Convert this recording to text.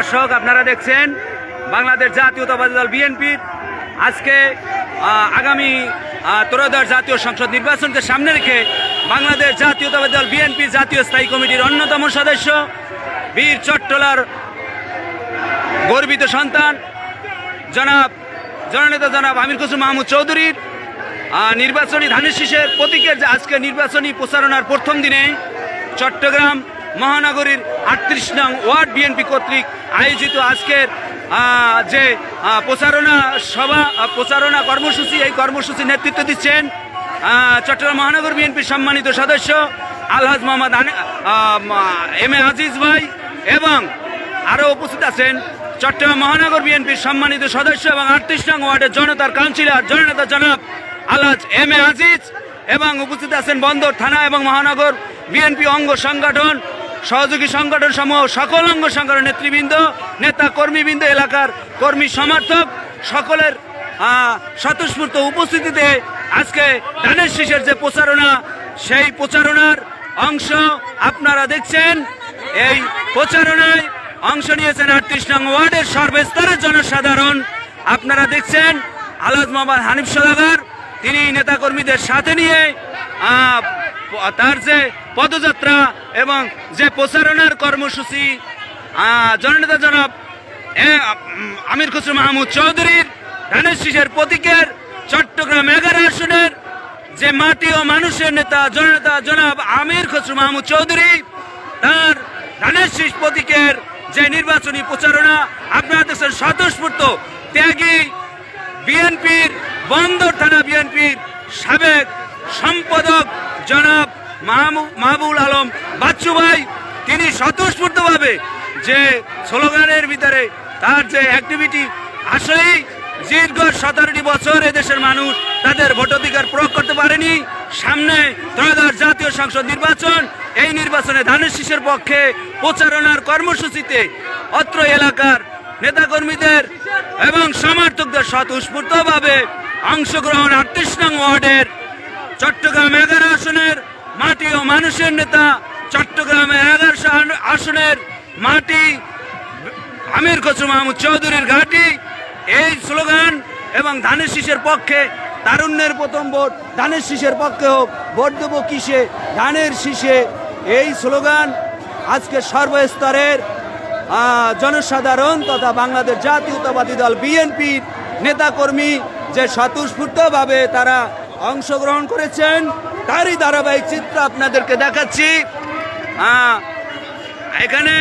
দর্শক, আপনারা দেখছেন বাংলাদেশ জাতীয়তাবাদী দল বিএনপির আজকে আগামী ত্রয়োদশ জাতীয় সংসদ নির্বাচনকে সামনে রেখে বাংলাদেশ জাতীয়তাবাদী দল বিএনপি জাতীয় স্থায়ী কমিটির অন্যতম সদস্য বীর চট্টলার গর্বিত সন্তান জননেতা জনাব আমির খসরু মাহমুদ চৌধুরীর নির্বাচনী ধানের শীষের প্রতীকের যে আজকে নির্বাচনী প্রচারণার প্রথম দিনে চট্টগ্রাম মহানগরীর ৩৮ নং ওয়ার্ড বিএনপি কর্তৃক আয়োজিত আজকের যে প্রচারণা কর্মসূচি, এই কর্মসূচির নেতৃত্ব দিচ্ছেন চট্টগ্রাম মহানগর বিএনপির সম্মানিত সদস্য আলহাজ মোহাম্মদ এম এ আজিজ ভাই, এবং আরও উপস্থিত আছেন চট্টগ্রাম মহানগর বিএনপির সম্মানিত সদস্য এবং ৩৮ নং ওয়ার্ডের জনতার কাউন্সিলর জননেতা জনাব আলহাজ এম এ আজিজ, এবং উপস্থিত আছেন বন্দর থানা এবং মহানগর বিএনপি অঙ্গ সংগঠন সহযোগী সংগঠন সমূহ সকল অঙ্গ সংগঠন নেতৃবৃন্দ, নেতা কর্মীবৃন্দ, এলাকার কর্মী সমর্থক সকলের স্বতঃস্ফূর্ত উপস্থিতিতে আজকে ধানের শীষের যে প্রচারণা, সেই প্রচারণার অংশ আপনারা দেখছেন। এই প্রচারণায় অংশ নিয়েছেন ৩৮ নং ওয়ার্ডের সর্বস্তরের জনসাধারণ। আপনারা দেখছেন আলহাজ মোহাম্মদ হানিফ সওদাগর, তিনি নেতাকর্মীদের সাথে নিয়ে তার যে পদযাত্রা এবং যে প্রচারণার কর্মসূচি জননেতা জনাব আমির খসরু মাহমুদ চৌধুরীর ধানের শীষের প্রতীকের চট্টগ্রাম ১১ আসনের যে মাটি ও মানুষের নেতা জননেতা জনাব আমির খসরু মাহমুদ চৌধুরী, তার ধানের শীষ প্রতীকের যে নির্বাচনী প্রচারণা আপনারা দেখছেন। স্বতঃস্ফূর্ত ত্যাগী বিএনপির বন্দর থানা বিএনপির সাবেক সম্পাদক জনাব মাহবুল আলম বাচ্চু ভাই, তিনি স্বতঃস্ফূর্তভাবে যে স্লোগানের ভিতরে তার যে অ্যাক্টিভিটি, আসলেই দীর্ঘ 17টি বছর এদেশের মানুষ তাদের ভোটাধিকার প্রয়োগ করতে পারেনি। সামনে ত্রয়োদশ জাতীয় সংসদ নির্বাচন, এই নির্বাচনে ধানের শীষের পক্ষে প্রচারণার কর্মসূচিতে অত্র এলাকার নেতাকর্মীদের এবং সমর্থকদের স্বতঃস্ফূর্তভাবে অংশগ্রহণ ৩৮ নং ওয়ার্ডের চট্টগ্রাম ১১ আসনের মাটি ও মানুষের নেতা, চট্টগ্রাম ১১ আসনের মাটি আমির খসরু মাহমুদ চৌধুরীর ঘাঁটি, এই স্লোগান এবং ধানের শীষের পক্ষে তারুণ্যের প্রথম ভোট, ধানের শীষের পক্ষে হোক, ভোট দেবো কিসে ধানের শীষে, এই স্লোগান আজকে সর্বস্তরের জনসাধারণ তথা বাংলাদেশ জাতীয়তাবাদী দল বিএনপির নেতাকর্মী যে স্বতঃস্ফূর্তভাবে তারা অংশগ্রহণ করেছেন, তারই ধারাবাহিক চিত্র আপনাদেরকে দেখাচ্ছি। এখানে